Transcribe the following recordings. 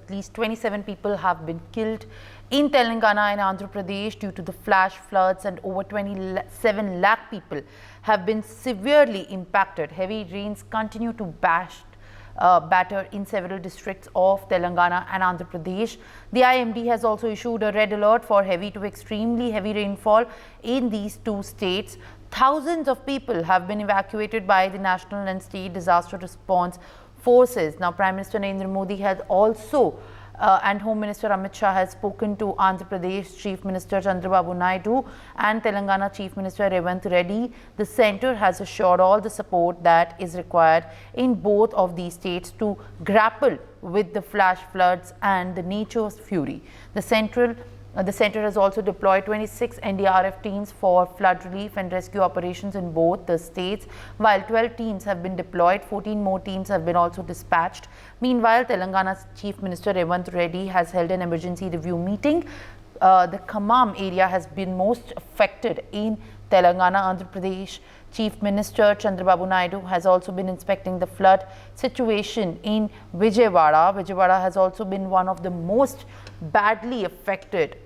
At least 27 people have been killed in Telangana and Andhra Pradesh due to the flash floods, and over 27 lakh people have been severely impacted. Heavy rains continue to batter in several districts of Telangana and Andhra Pradesh. The IMD has also issued a red alert for heavy to extremely heavy rainfall in these two states. Thousands of people have been evacuated by the national and state disaster response forces. Now, Prime Minister Narendra Modi has also and Home Minister Amit Shah has spoken to Andhra Pradesh Chief Minister Chandrababu Naidu and Telangana Chief Minister Revanth Reddy. The centre has assured all the support that is required in both of these states to grapple with the flash floods and the nature's fury. The centre has also deployed 26 NDRF teams for flood relief and rescue operations in both the states, while 12 teams have been deployed. 14 more teams have been also dispatched. Meanwhile, Telangana's Chief Minister Revanth Reddy has held an emergency review meeting. The Khammam area has been most affected in Telangana, Andhra Pradesh. Chief Minister Chandrababu Naidu has also been inspecting the flood situation in Vijayawada. Vijayawada has also been one of the most badly affected.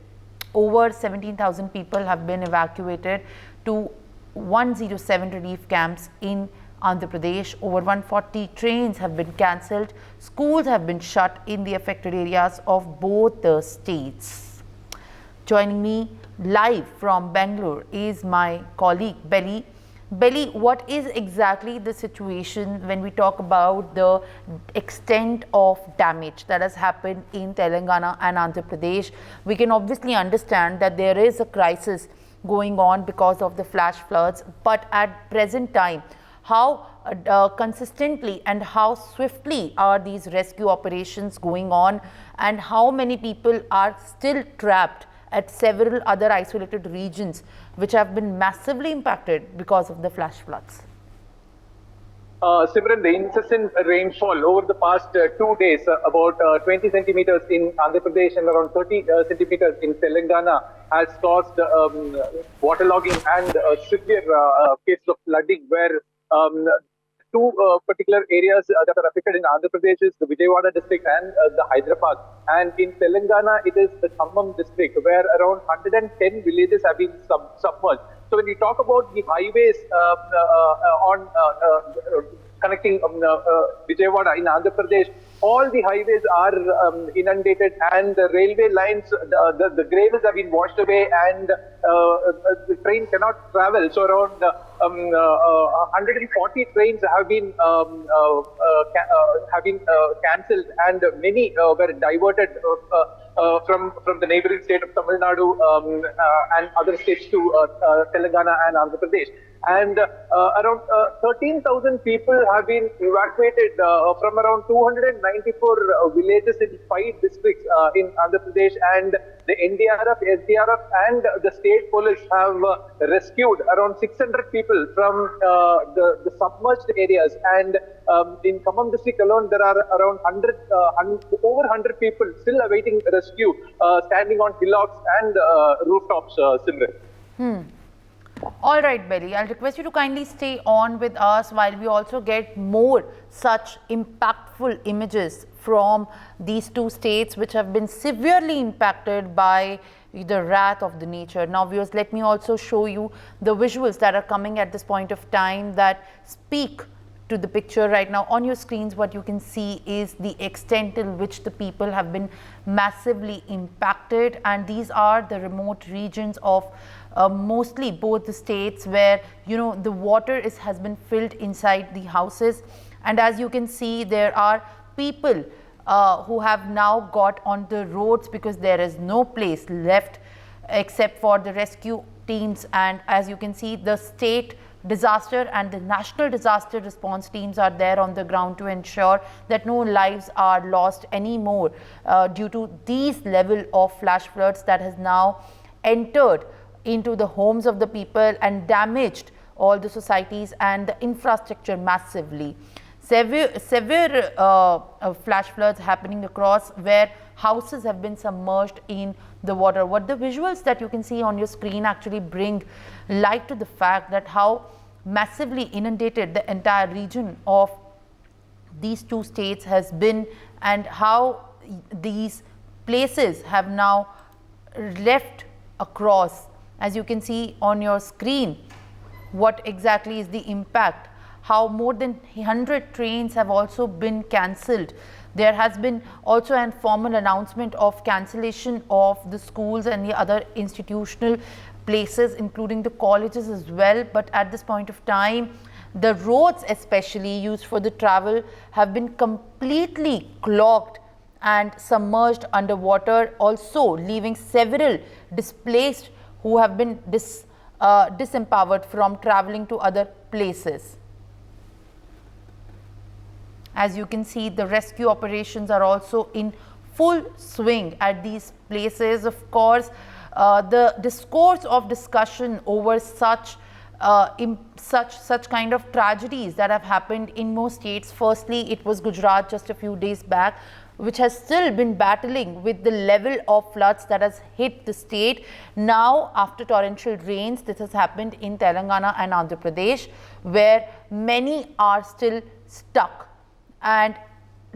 Over 17,000 people have been evacuated to 107 relief camps in Andhra Pradesh. Over 140 trains have been cancelled. Schools have been shut in the affected areas of both the states. Joining me live from Bangalore is my colleague Belly. Belly, what is exactly the situation when we talk about the extent of damage that has happened in Telangana and Andhra Pradesh? We can obviously understand that there is a crisis going on because of the flash floods, but at present time, how consistently and how swiftly are these rescue operations going on, and how many people are still trapped at several other isolated regions which have been massively impacted because of the flash floods? Simran, the incessant rainfall over the past 2 days, about 20 centimeters in Andhra Pradesh and around 30 centimeters in Telangana, has caused waterlogging and severe cases of flooding, where two particular areas that are affected in Andhra Pradesh is the Vijayawada district and the Hyderabad. And in Telangana, it is the Khammam district, where around 110 villages have been submerged. So when we talk about the highways connecting Vijayawada in Andhra Pradesh, all the highways are inundated, and the railway lines, the gravels have been washed away, and the train cannot travel. So around 140 trains have been cancelled, and many were diverted from the neighboring state of Tamil Nadu and other states to Telangana and Andhra Pradesh. And around 13,000 people have been evacuated from around 294 villages in 5 districts in Andhra Pradesh, and the NDRF, SDRF and the state police have rescued around 600 people from the submerged areas. And in Khammam district alone, there are around over 100 people still awaiting rescue, standing on hillocks and rooftops, Simran. All right, Belly, I'll request you to kindly stay on with us while we also get more such impactful images from these two states which have been severely impacted by the wrath of the nature. Now, viewers, let me also show you the visuals that are coming at this point of time that speak to the picture right now. On your screens, what you can see is the extent in which the people have been massively impacted, and these are the remote regions of mostly both the states, where the water has been filled inside the houses. And as you can see, there are people who have now got on the roads because there is no place left except for the rescue teams. And as you can see, the state disaster and the national disaster response teams are there on the ground to ensure that no lives are lost anymore due to these level of flash floods that has now entered into the homes of the people and damaged all the societies and the infrastructure massively. Severe flash floods happening across, where houses have been submerged in the water. What the visuals that you can see on your screen actually bring light to the fact that how massively inundated the entire region of these two states has been, and how these places have now left across, as you can see on your screen, what exactly is the impact, how more than 100 trains have also been cancelled. There has been also an formal announcement of cancellation of the schools and the other institutional places, including the colleges as well. But at this point of time, the roads especially used for the travel have been completely clogged and submerged underwater, also leaving several displaced who have been disempowered from traveling to other places. As you can see, the rescue operations are also in full swing at these places. Of course, the discourse of discussion over such kind of tragedies that have happened in most states. Firstly, it was Gujarat just a few days back, which has still been battling with the level of floods that has hit the state. Now, after torrential rains, this has happened in Telangana and Andhra Pradesh, where many are still stuck and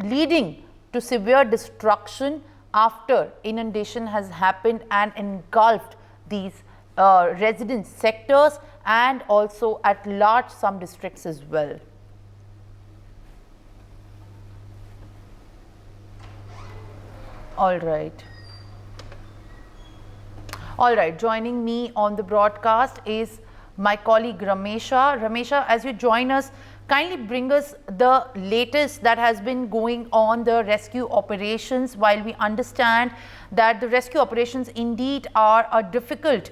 leading to severe destruction after inundation has happened and engulfed these residence sectors and also at large some districts as well. All right. Joining me on the broadcast is my colleague Ramesha. Ramesha, as you join us, kindly bring us the latest that has been going on the rescue operations. While we understand that the rescue operations indeed are a difficult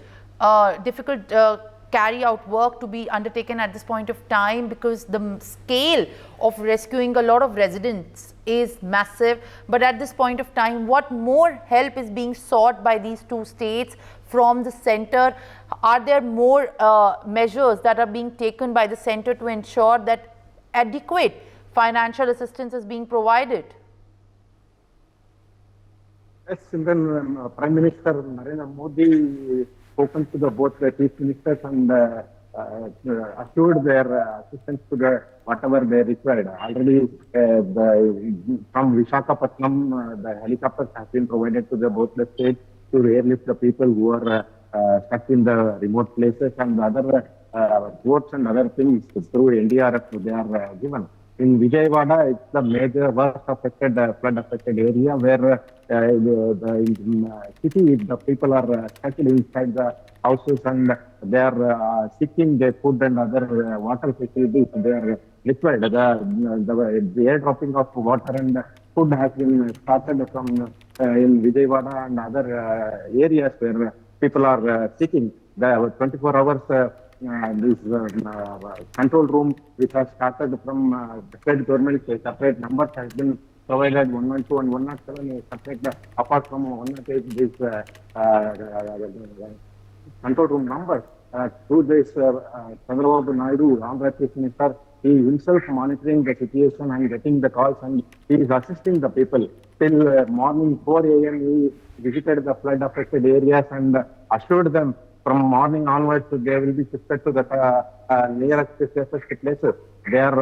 carry out work to be undertaken at this point of time, because the scale of rescuing a lot of residents is massive. But at this point of time, what more help is being sought by these two states from the center? Are there more measures that are being taken by the center to ensure that adequate financial assistance is being provided? Yes, Simran, Prime Minister Narendra Modi spoken to both the chief ministers and assured their assistance to whatever they required. Already from Visakhapatnam, the helicopters have been provided to both the states to airlift the people who are stuck in the remote places, and other boats and other things through NDRF they are given. In Vijayawada, it's the major worst affected, flood affected area where the city, the people are stuck inside the houses and they are seeking their food and other water facilities. They are required. The airdropping of water and food has been started from in Vijayawada and other areas where people are seeking. The 24 hours this control room which has started from the state government, separate numbers has been provided, 112 and 107 is separate, apart from 108 this control room numbers. Through this Chandrababu Naidu, Andhra Chief Minister, he himself monitoring the situation and getting the calls, and he is assisting the people. Till morning 4 a.m. he visited the flood affected areas and assured them from morning onwards they will be shifted to the nearest safest places. They are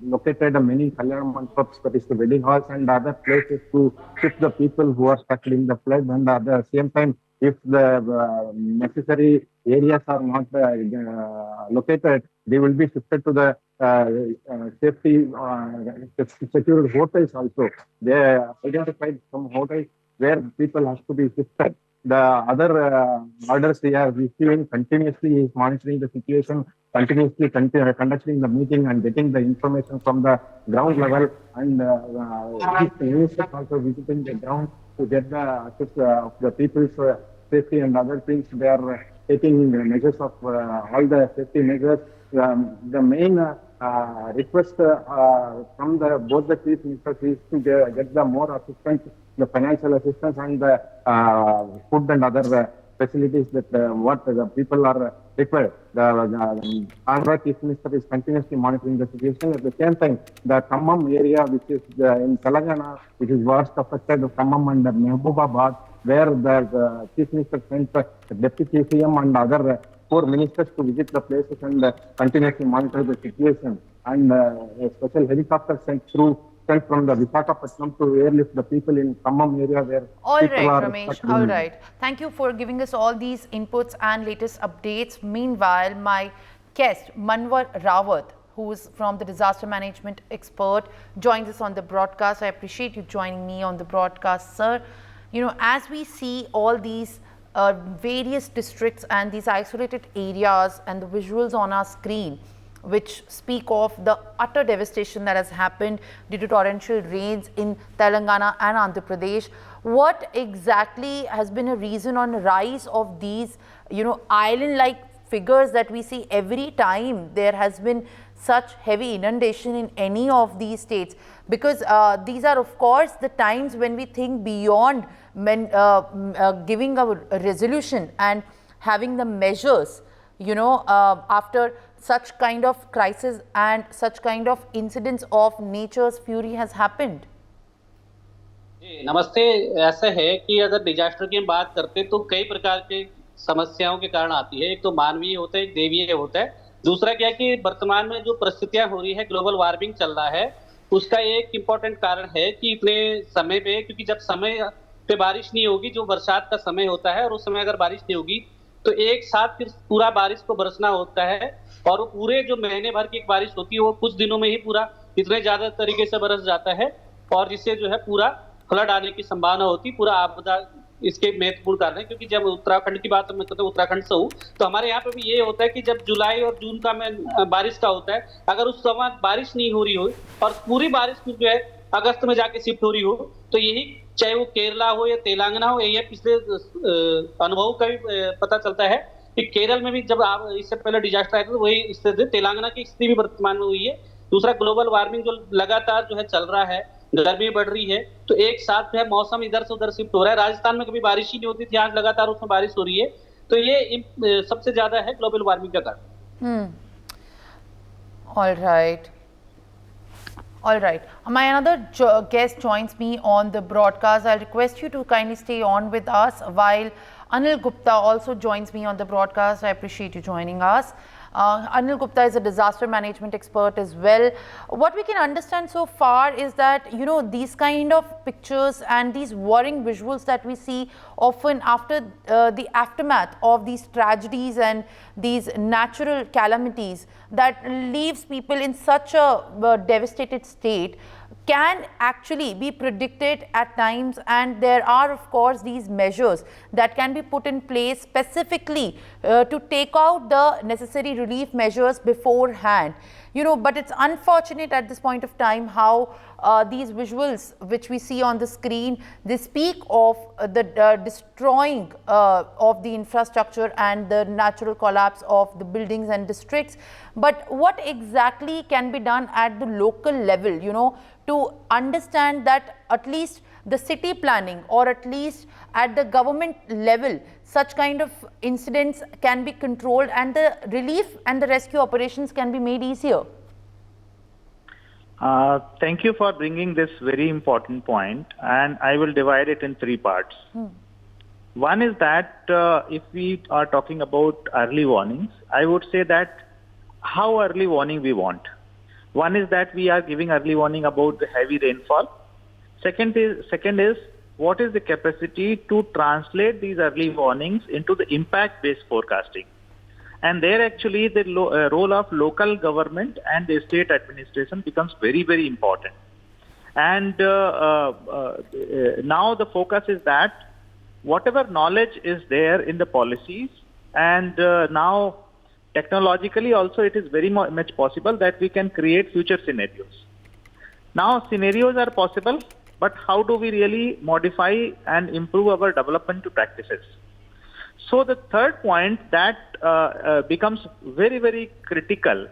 located many Kalyan Mandapams, that is the wedding halls and other places to shift the people who are stuck in the flood, and at the same time, if the necessary areas are not located, they will be shifted to the safety secured hotels also. They identified some hotels where people have to be shifted. The other orders they are receiving continuously is monitoring the situation, continuously conducting the meeting and getting the information from the ground level, and NewsX also visiting the ground to get the access of the people's safety and other things. They are taking measures of all the safety measures. The main request from both the chief ministers is to get the more assistance, the financial assistance and the food and other facilities that what the people are required. The Andhra Chief Minister is continuously monitoring the situation. At the same time, the Khammam area, which is in Telangana, which is worst affected, Khammam and Mehboobabaad, where the Chief Minister sent the Deputy CM and other 4 ministers to visit the places and continuously monitor the situation. And a special helicopter sent through sent from the Visakhapatnam to airlift the people in Khammam area where All people right, are Ramesh. stuck All in. right. Thank you for giving us all these inputs and latest updates. Meanwhile, my guest, Manwar Rawat, who is from the disaster management expert, joins us on the broadcast. I appreciate you joining me on the broadcast, sir. You know, as we see all these various districts and these isolated areas and the visuals on our screen, which speak of the utter devastation that has happened due to torrential rains in Telangana and Andhra Pradesh. What exactly has been a reason on rise of these, island-like figures that we see every time there has been such heavy inundation in any of these states? Because these are, of course, the times when we think beyond giving a resolution and having the measures, after such kind of crisis and such kind of incidents of nature's fury has happened. नमस्ते। ऐसा है कि अगर disaster की हम बात करते हैं तो कई प्रकार के समस्याओं के कारण आती है। एक तो मानवीय होता है, एक देवीय होता है। दूसरा क्या है कि वर्तमान में जो परिस्थितियां हो रही है, ग्लोबल वार्मिंग चल रहा है, उसका एक इम्पोर्टेंट कारण है कि इतने समय पे, क्योंकि जब समय पे बारिश नहीं होगी, जो बरसात का समय होता है, और उस समय अगर बारिश नहीं होगी तो एक साथ फिर पूरा बारिश को बरसना होता है, और वो पूरे जो महीने भर की एक बारिश होती है वो कुछ दिनों में ही पूरा इतने ज्यादा तरीके से बरस जाता है, और जिससे जो है पूरा फ्लड आने की संभावना होती, पूरा आपदा इसके महत्वपूर्ण कारण है। क्योंकि जब उत्तराखंड की बात मैं करता हूँ, उत्तराखंड से हूँ, तो हमारे यहाँ पे भी ये होता है कि जब जुलाई और जून का में बारिश का होता है, अगर उस समय बारिश नहीं हो रही हो और पूरी बारिश जो है अगस्त में जाके शिफ्ट हो रही हो, तो यही चाहे वो केरला हो या तेलंगाना हो, यही पिछले अनुभव का भी पता चलता है कि केरल में भी जब आप इससे पहले डिजास्टर आया था तो वही स्थिति, तेलंगाना की स्थिति भी वर्तमान में हुई है। दूसरा, ग्लोबल वार्मिंग जो लगातार जो है चल रहा है, गर्मी बढ़ रही है, तो एक साथ जो है मौसम इधर से उधर शिफ्ट हो रहा है। राजस्थान में कभी बारिश ही नहीं होती थी, आज लगातार उसमें बारिश हो रही है, तो ये सबसे ज्यादा है ग्लोबल वार्मिंग का कारण। All right. My another guest joins me on the broadcast. I'll request you to kindly stay on with us while Anil Gupta also joins me on the broadcast. I appreciate you joining us. Anil Gupta is a disaster management expert as well. What we can understand so far is that, these kind of pictures and these worrying visuals that we see often after the aftermath of these tragedies and these natural calamities that leaves people in such a devastated state can actually be predicted at times, and there are of course these measures that can be put in place specifically to take out the necessary relief measures beforehand. But it's unfortunate at this point of time how these visuals which we see on the screen, they speak of the destroying of the infrastructure and the natural collapse of the buildings and districts. But what exactly can be done at the local level, to understand that at least the city planning or at least at the government level, such kind of incidents can be controlled and the relief and the rescue operations can be made easier? Thank you for bringing this very important point, and I will divide it in three parts. One is that if we are talking about early warnings, I would say that how early warning we want. One is that we are giving early warning about the heavy rainfall. Second is what is the capacity to translate these early warnings into the impact-based forecasting. And there actually the role of local government and the state administration becomes very, very important. And now the focus is that whatever knowledge is there in the policies, and now technologically also it is very much possible that we can create future scenarios. Now scenarios are possible, but how do we really modify and improve our development practices? So the third point that becomes very, very critical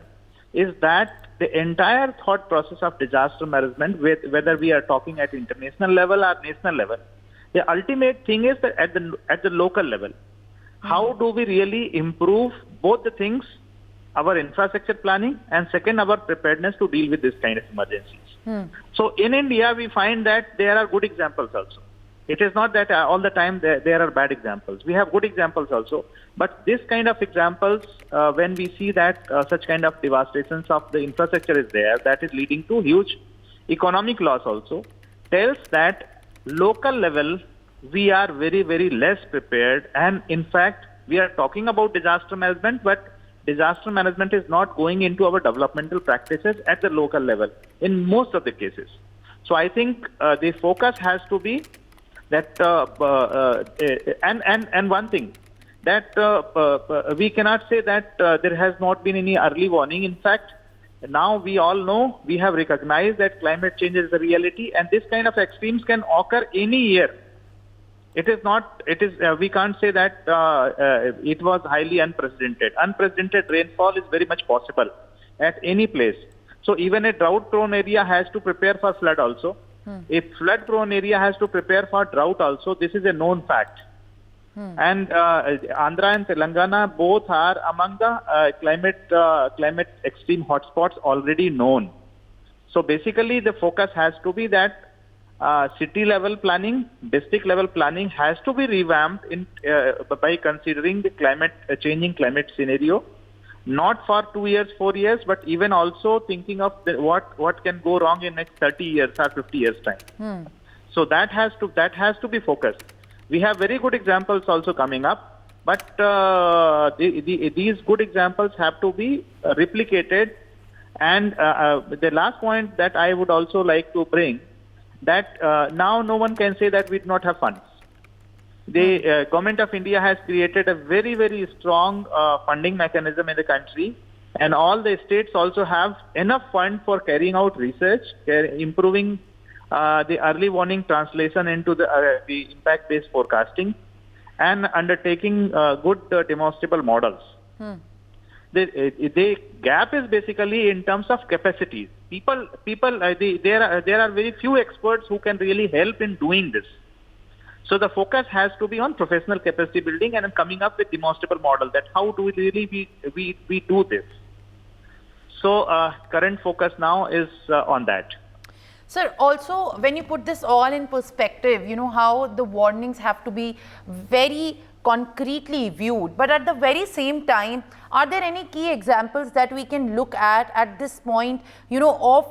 is that the entire thought process of disaster management, whether we are talking at international level or national level, the ultimate thing is that at the local level. How do we really improve both the things, our infrastructure planning, and second, our preparedness to deal with this kind of emergencies? So in India, we find that there are good examples also. It is not that all the time there are bad examples. We have good examples also. But this kind of examples, when we see that such kind of devastations of the infrastructure is there, that is leading to huge economic loss also, tells that local level we are very less prepared, and in fact we are talking about disaster management, but disaster management is not going into our developmental practices at the local level in most of the cases. So I think the focus has to be that and one thing that we cannot say that there has not been any early warning. In fact, now we all know, we have recognized that climate change is a reality, and this kind of extremes can occur any year. It is not, we can't say that it was highly unprecedented. Unprecedented rainfall is very much possible at any place. So even a drought-prone area has to prepare for flood also. A flood-prone area has to prepare for drought also. This is a known fact. And Andhra and Telangana both are among the climate extreme hotspots already known. So basically the focus has to be that city level planning, district level planning has to be revamped by considering the changing climate scenario, not for 2 years, 4 years, but even also thinking of what can go wrong in next 30 years or 50 years time. So that has to be focused. We have very good examples also coming up, but these good examples have to be replicated. And the last point that I would also like to bring, that now no one can say that we do not have funds. The government of India has created a very strong funding mechanism in the country, and all the states also have enough fund for carrying out research, improving the early warning translation into the impact-based forecasting, and undertaking good demonstrable models. The gap is basically in terms of capacities. There are very few experts who can really help in doing this. So the focus has to be on professional capacity building and coming up with demonstrable model, that how do we really we do this. So current focus now is on that. Sir, also when you put this all in perspective, you know how the warnings have to be very concretely viewed, but at the very same time, are there any key examples that we can look at this point, you know, of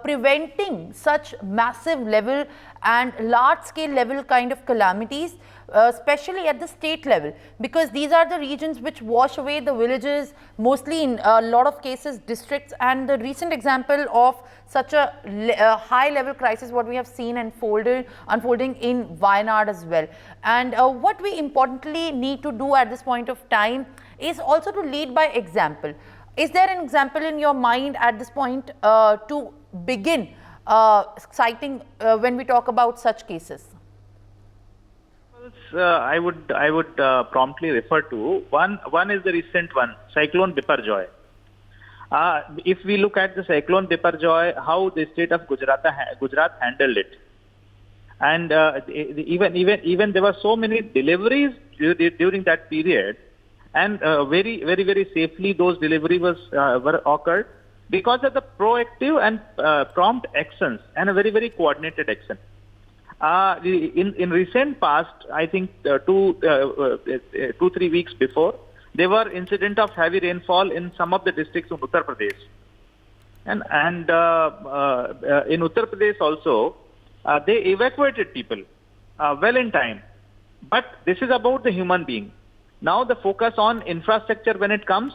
preventing such massive level and large scale level kind of calamities, especially at the state level, because these are the regions which wash away the villages, mostly in a lot of cases districts, and the recent example of such a high level crisis what we have seen unfolding in Wayanad as well. And what we importantly need to do at this point of time is also to lead by example. Is there an example in your mind at this point to begin citing when we talk about such cases? I would promptly refer to one is the recent one, Cyclone Biparjoy. If we look at the Cyclone Biparjoy, how the state of Gujarat handled it, and even there were so many deliveries during that period, and very safely those deliveries were occurred because of the proactive and prompt actions and a very coordinated action. In recent past, I think 2-3 weeks before, there were incident of heavy rainfall in some of the districts of Uttar Pradesh, and in Uttar Pradesh also they evacuated people well in time. But this is about the human being. Now the focus on infrastructure when it comes,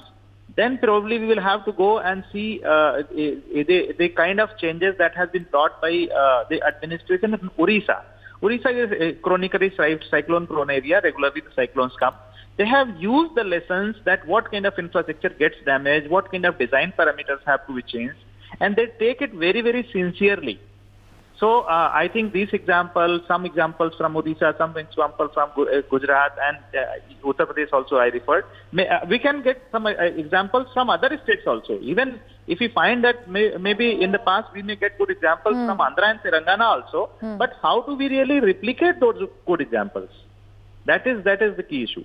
then probably we will have to go and see the kind of changes that has been brought by the administration in Orissa. Orissa is a chronically cyclone prone area. Regularly the cyclones come. They have used the lessons that what kind of infrastructure gets damaged, what kind of design parameters have to be changed, and they take it very sincerely. So I think these examples, some examples from Odisha, some examples from Gujarat and Uttar Pradesh also I referred. We can get some examples from other states also. Even if we find that maybe in the past we may get good examples from Andhra and Telangana also. But how do we really replicate those good examples? That is the key issue.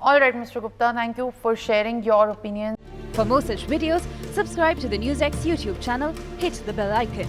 All right, Mr. Gupta, thank you for sharing your opinion. For more such videos, subscribe to the NewsX YouTube channel, hit the bell icon.